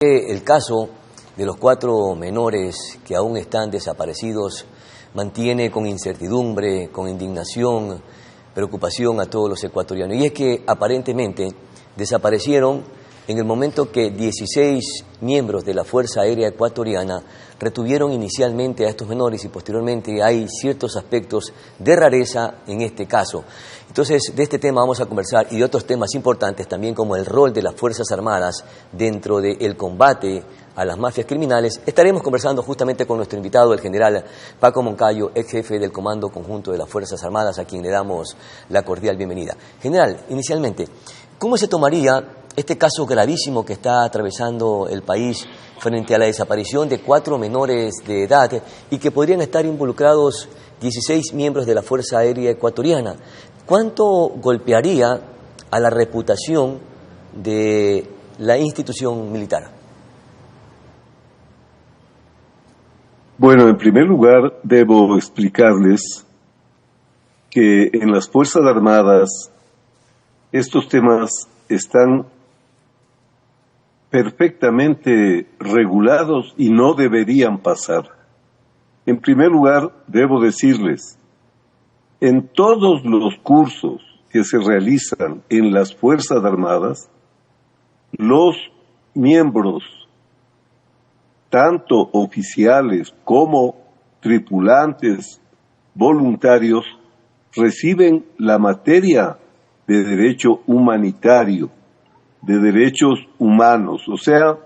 El caso de los 4 menores que aún están desaparecidos mantiene con incertidumbre, con indignación, preocupación a todos los ecuatorianos. Y es que aparentemente desaparecieron en el momento que 16 miembros de la Fuerza Aérea Ecuatoriana retuvieron inicialmente a estos menores y posteriormente hay ciertos aspectos de rareza en este caso. Entonces, de este tema vamos a conversar y de otros temas importantes también como el rol de las Fuerzas Armadas dentro del combate a las mafias criminales. Estaremos conversando justamente con nuestro invitado, el general Paco Moncayo, ex jefe del Comando Conjunto de las Fuerzas Armadas, a quien le damos la cordial bienvenida. General, inicialmente, ¿cómo se tomaría este caso gravísimo que está atravesando el país frente a la desaparición de 4 menores de edad y que podrían estar involucrados 16 miembros de la Fuerza Aérea Ecuatoriana? ¿Cuánto golpearía a la reputación de la institución militar? Bueno, en primer lugar, debo explicarles que en las Fuerzas Armadas estos temas están perfectamente regulados y no deberían pasar. En primer lugar, debo decirles, en todos los cursos que se realizan en las Fuerzas Armadas, los miembros, tanto oficiales como tripulantes voluntarios, reciben la materia de derecho humanitario, de derechos humanos. O sea,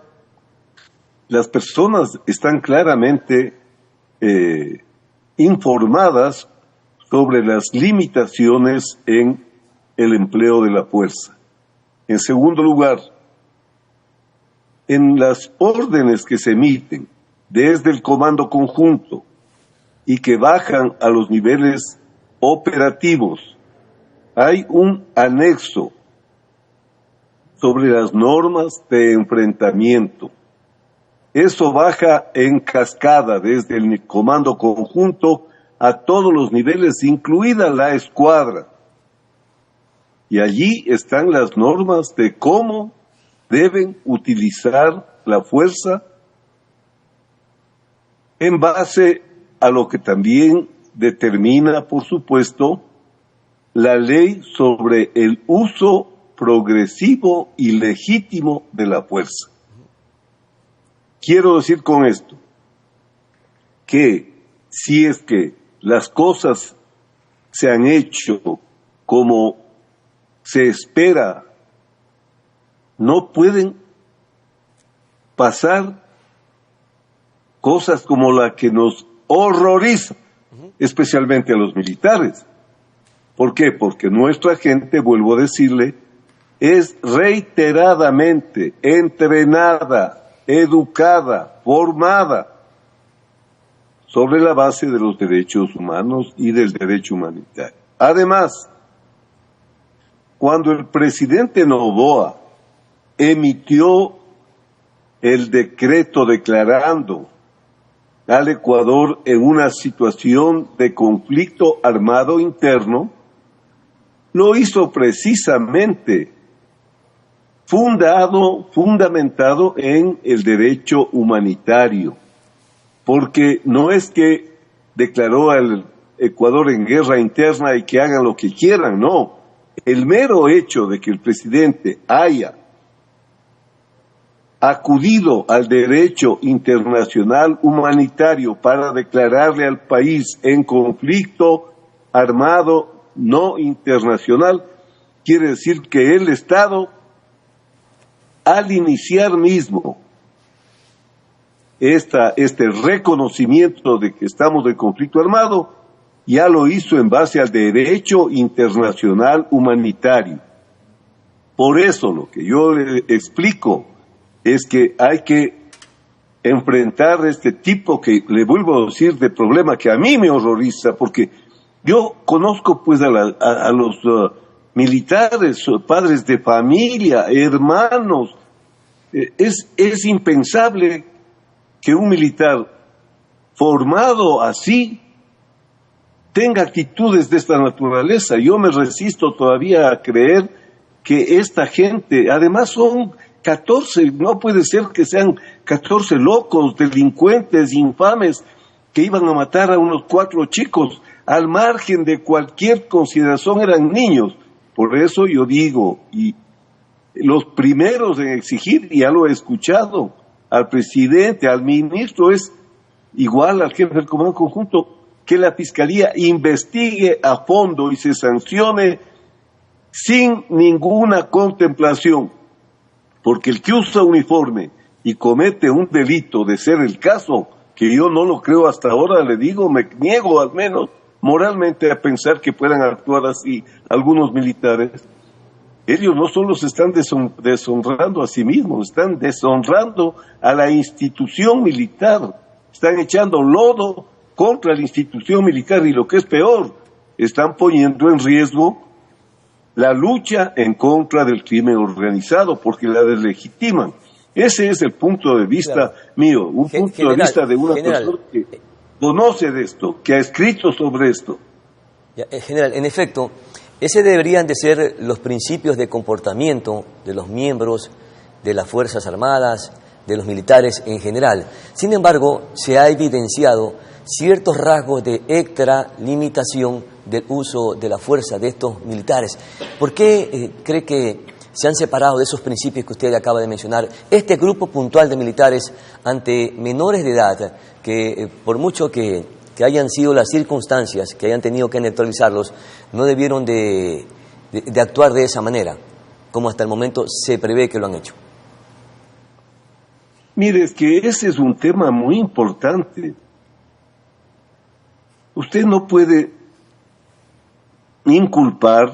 las personas están claramente informadas sobre las limitaciones en el empleo de la fuerza. En segundo lugar, en las órdenes que se emiten desde el Comando Conjunto y que bajan a los niveles operativos, hay un anexo sobre las normas de enfrentamiento. Eso baja en cascada desde el Comando Conjunto a todos los niveles, incluida la escuadra. Y allí están las normas de cómo deben utilizar la fuerza en base a lo que también determina, por supuesto, la ley sobre el uso progresivo y legítimo de la fuerza. Quiero decir con esto que si es que las cosas se han hecho como se espera, no pueden pasar cosas como la que nos horroriza, especialmente a los militares. ¿Por qué? Porque nuestra gente, vuelvo a decirle, es reiteradamente entrenada, educada, formada sobre la base de los derechos humanos y del derecho humanitario. Además, cuando el presidente Noboa emitió el decreto declarando al Ecuador en una situación de conflicto armado interno, lo hizo precisamente fundamentado en el derecho humanitario, porque no es que declaró al Ecuador en guerra interna y que hagan lo que quieran, no. El mero hecho de que el presidente haya acudido al derecho internacional humanitario para declararle al país en conflicto armado no internacional, quiere decir que el Estado, al iniciar mismo este reconocimiento de que estamos en conflicto armado, ya lo hizo en base al derecho internacional humanitario. Por eso lo que yo le explico es que hay que enfrentar este tipo, que le vuelvo a decir, de problema que a mí me horroriza, porque yo conozco pues a los militares, padres de familia, hermanos. Es impensable que un militar formado así tenga actitudes de esta naturaleza. Yo me resisto todavía a creer que esta gente, además son 14, no puede ser que sean 14 locos, delincuentes, infames, que iban a matar a unos 4 chicos, al margen de cualquier consideración eran niños. Por eso yo digo, y los primeros en exigir, ya lo he escuchado, al presidente, al ministro, es igual al jefe del Comando Conjunto, que la Fiscalía investigue a fondo y se sancione sin ninguna contemplación, porque el que usa uniforme y comete un delito, de ser el caso, que yo no lo creo hasta ahora, le digo, me niego al menos moralmente a pensar que puedan actuar así algunos militares. Ellos no solo se están deshonrando a sí mismos, están deshonrando a la institución militar, están echando lodo contra la institución militar y lo que es peor, están poniendo en riesgo la lucha en contra del crimen organizado porque la deslegitiman. Ese es el punto de vista mío, un punto de vista de una persona que conoce de esto, que ha escrito sobre esto. General, en efecto, ese deberían de ser los principios de comportamiento de los miembros de las Fuerzas Armadas, de los militares en general. Sin embargo, se ha evidenciado ciertos rasgos de extralimitación del uso de la fuerza de estos militares. ¿Por qué cree que se han separado de esos principios que usted acaba de mencionar este grupo puntual de militares ante menores de edad que, por mucho que hayan sido las circunstancias, que hayan tenido que neutralizarlos, no debieron de actuar de esa manera, como hasta el momento se prevé que lo han hecho? Mire, es que ese es un tema muy importante. Usted no puede inculpar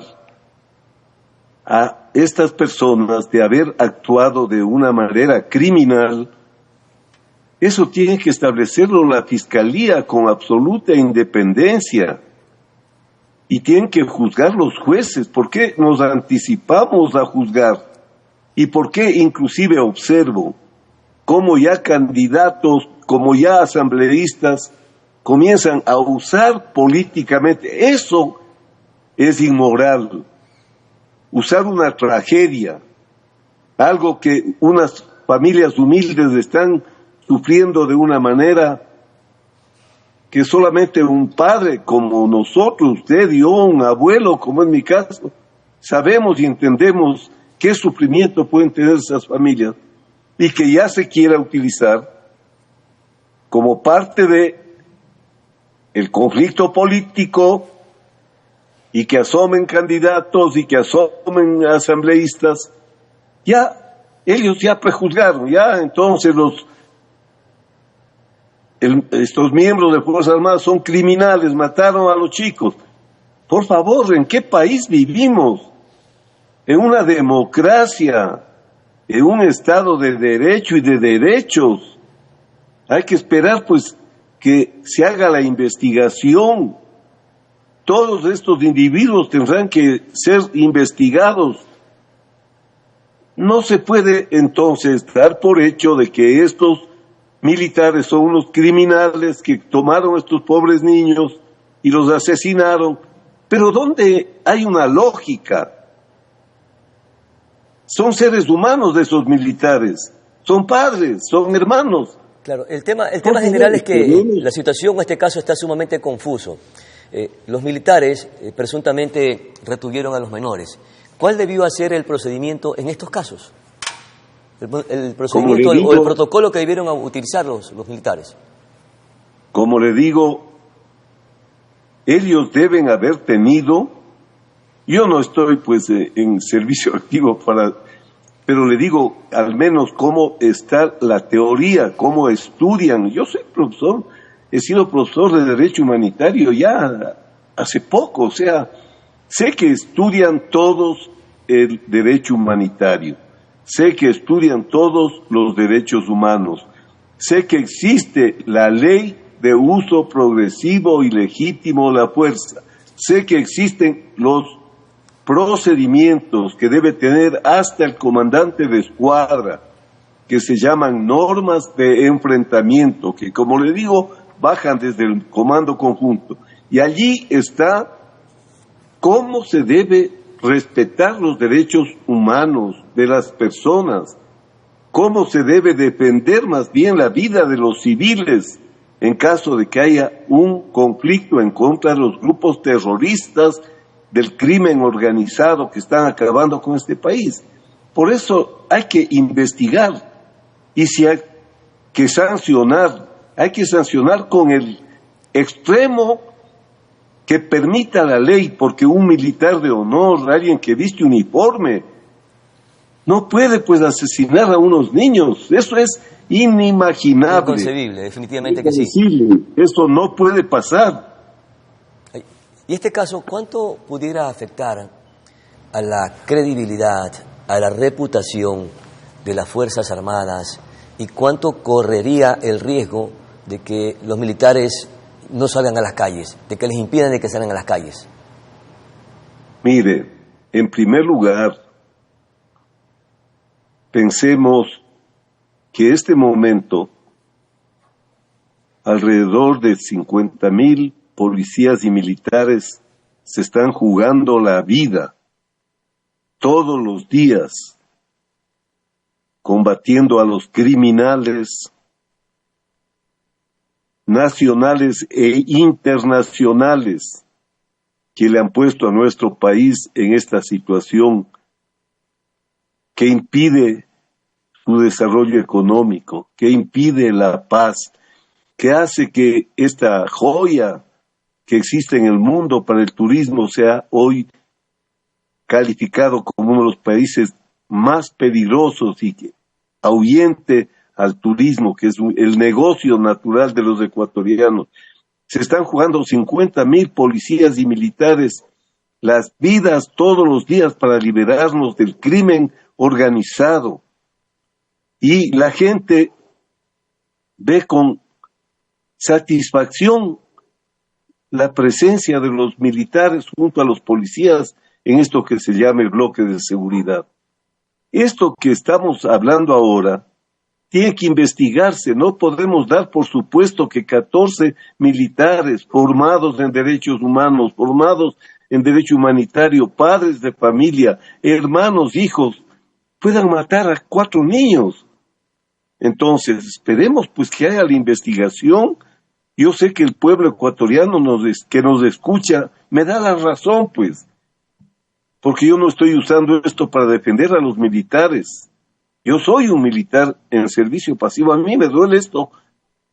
a estas personas de haber actuado de una manera criminal. Eso tiene que establecerlo la Fiscalía con absoluta independencia y tienen que juzgar los jueces. ¿Por qué nos anticipamos a juzgar? ¿Y por qué inclusive observo cómo ya candidatos, como ya asambleístas, comienzan a usar políticamente? Eso es inmoral. Usar una tragedia, algo que unas familias humildes están sufriendo de una manera que solamente un padre como nosotros, usted y yo, un abuelo como en mi caso, sabemos y entendemos qué sufrimiento pueden tener esas familias, y que ya se quiera utilizar como parte de el conflicto político, y que asomen candidatos y que asomen asambleístas. Ya ellos ya prejuzgaron, ya entonces estos miembros de Fuerzas Armadas son criminales, mataron a los chicos. Por favor, ¿en qué país vivimos? En una democracia, en un Estado de derecho y de derechos. Hay que esperar pues que se haga la investigación. Todos estos individuos tendrán que ser investigados. No se puede entonces dar por hecho de que estos militares son unos criminales que tomaron estos pobres niños y los asesinaron. Pero ¿dónde hay una lógica? Son seres humanos de esos militares, son padres, son hermanos. Claro, el tema general es que la situación en este caso está sumamente confuso. Los militares presuntamente retuvieron a los menores. ¿Cuál debió ser el procedimiento en estos casos? El procedimiento o el protocolo que debieron utilizar los militares. Como le digo, ellos deben haber tenido, yo no estoy pues en servicio activo pero le digo al menos cómo está la teoría, cómo estudian. Yo soy profesor, he sido profesor de Derecho Humanitario ya hace poco, o sea, sé que estudian todos el derecho humanitario, sé que estudian todos los derechos humanos, sé que existe la ley de uso progresivo y legítimo de la fuerza, sé que existen los procedimientos que debe tener hasta el comandante de escuadra, que se llaman normas de enfrentamiento, que como le digo, bajan desde el comando conjunto. Y allí está cómo se debe respetar los derechos humanos de las personas, cómo se debe defender más bien la vida de los civiles en caso de que haya un conflicto en contra de los grupos terroristas del crimen organizado que están acabando con este país. Por eso hay que investigar, y si hay que sancionar, hay que sancionar con el extremo que permita la ley, porque un militar de honor, alguien que viste uniforme, no puede pues asesinar a unos niños. Eso es inimaginable. Inconcebible, definitivamente que sí. Eso no puede pasar. Y este caso, ¿cuánto pudiera afectar a la credibilidad, a la reputación de las Fuerzas Armadas, y cuánto correría el riesgo de que los militares no salgan a las calles, de que les impidan de que salgan a las calles? Mire, en primer lugar, pensemos que este momento, alrededor de 50,000 policías y militares se están jugando la vida todos los días, combatiendo a los criminales nacionales e internacionales que le han puesto a nuestro país en esta situación que impide su desarrollo económico, que impide la paz, que hace que esta joya que existe en el mundo para el turismo sea hoy calificado como uno de los países más peligrosos y que ahuyente al turismo, que es el negocio natural de los ecuatorianos. Se están jugando 50,000 policías y militares las vidas todos los días para liberarnos del crimen organizado. Y la gente ve con satisfacción la presencia de los militares junto a los policías en esto que se llama el bloque de seguridad. Esto que estamos hablando ahora tiene que investigarse. No podemos dar por supuesto que 14 militares formados en derechos humanos, formados en derecho humanitario, padres de familia, hermanos, hijos, puedan matar a 4 niños. Entonces, esperemos pues que haya la investigación. Yo sé que el pueblo ecuatoriano que nos escucha me da la razón, pues, porque yo no estoy usando esto para defender a los militares. Yo soy un militar en servicio pasivo. A mí me duele esto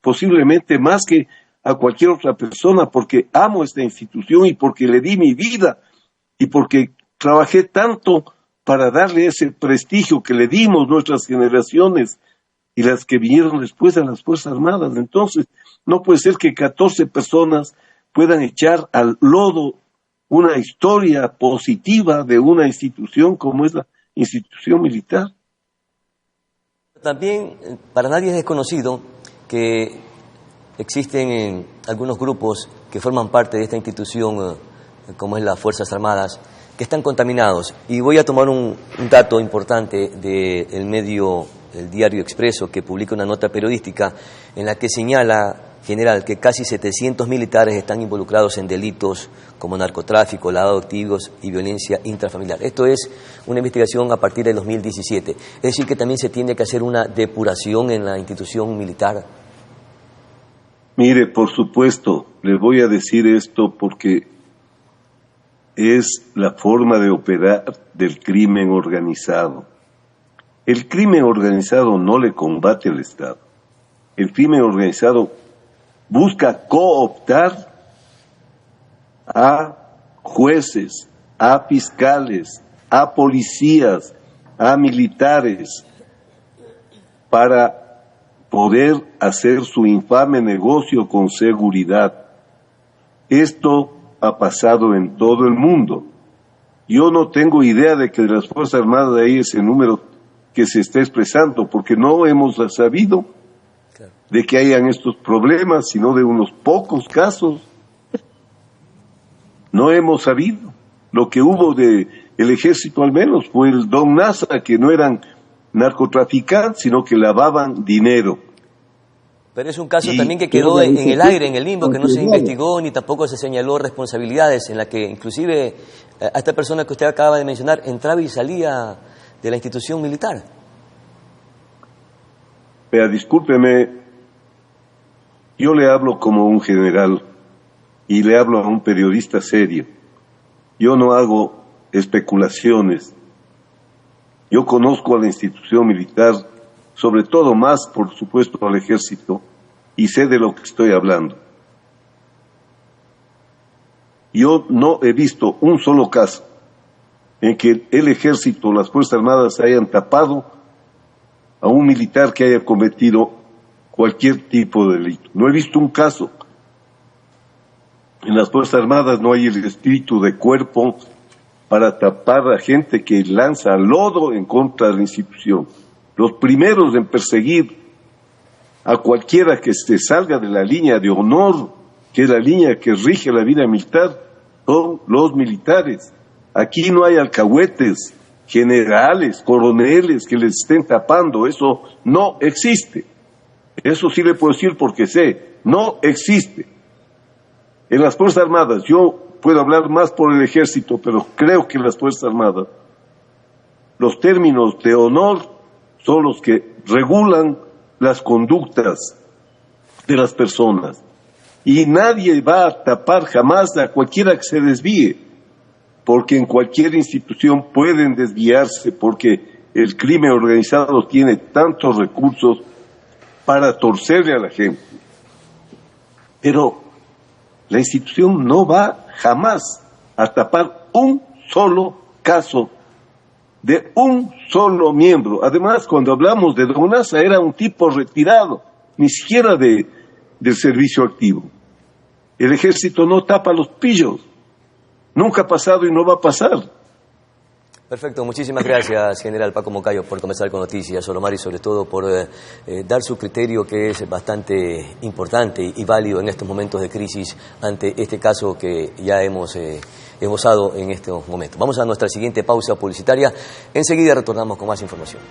posiblemente más que a cualquier otra persona, porque amo esta institución y porque le di mi vida y porque trabajé tanto para darle ese prestigio que le dimos nuestras generaciones y las que vinieron después a las Fuerzas Armadas. Entonces, no puede ser que 14 personas puedan echar al lodo una historia positiva de una institución como es la institución militar. También para nadie es desconocido que existen algunos grupos que forman parte de esta institución, como es las Fuerzas Armadas, que están contaminados. Y voy a tomar un dato importante del medio, el Diario Expreso, que publica una nota periodística en la que señala, general, que casi 700 militares están involucrados en delitos como narcotráfico, lavado de activos y violencia intrafamiliar. Esto es una investigación a partir del 2017. Es decir, que también se tiene que hacer una depuración en la institución militar. Mire, por supuesto, les voy a decir esto porque es la forma de operar del crimen organizado. El crimen organizado no le combate al Estado. El crimen organizado busca cooptar a jueces, a fiscales, a policías, a militares, para poder hacer su infame negocio con seguridad. Esto ha pasado en todo el mundo. Yo no tengo idea de que de las Fuerzas Armadas hay ese número que se está expresando, porque no hemos sabido de que hayan estos problemas, sino de unos pocos casos. No hemos sabido. Lo que hubo de el ejército al menos fue el Don Nasa, que no eran narcotraficantes, sino que lavaban dinero. Pero es un caso también que quedó en el aire, en el limbo, que no se investigó ni tampoco se señaló responsabilidades, en la que inclusive a esta persona que usted acaba de mencionar entraba y salía de la institución militar. vea, discúlpeme, yo le hablo como un general y le hablo a un periodista serio. Yo no hago especulaciones. Yo conozco a la institución militar, sobre todo más, por supuesto, al ejército, y sé de lo que estoy hablando. Yo no he visto un solo caso en que el ejército o las Fuerzas Armadas hayan tapado a un militar que haya cometido cualquier tipo de delito. No he visto un caso. En las Fuerzas Armadas no hay el espíritu de cuerpo para tapar a gente que lanza lodo en contra de la institución. Los primeros en perseguir a cualquiera que se salga de la línea de honor, que es la línea que rige la vida militar, son los militares. Aquí no hay alcahuetes, generales, coroneles que les estén tapando. Eso no existe. Eso sí le puedo decir porque sé, no existe. En las Fuerzas Armadas, yo puedo hablar más por el ejército, pero creo que en las Fuerzas Armadas los términos de honor son los que regulan las conductas de las personas. Y nadie va a tapar jamás a cualquiera que se desvíe, porque en cualquier institución pueden desviarse, porque el crimen organizado tiene tantos recursos para torcerle a la gente. Pero la institución no va jamás a tapar un solo caso de un solo miembro. Además, cuando hablamos de Don Nasa, era un tipo retirado, ni siquiera del servicio activo. El ejército no tapa los pillos. Nunca ha pasado y no va a pasar. Perfecto, muchísimas gracias, general Paco Moncayo, por comenzar con Noticias Olomar y sobre todo por dar su criterio, que es bastante importante y válido en estos momentos de crisis ante este caso que ya hemos esbozado en estos momentos. Vamos a nuestra siguiente pausa publicitaria. Enseguida retornamos con más información.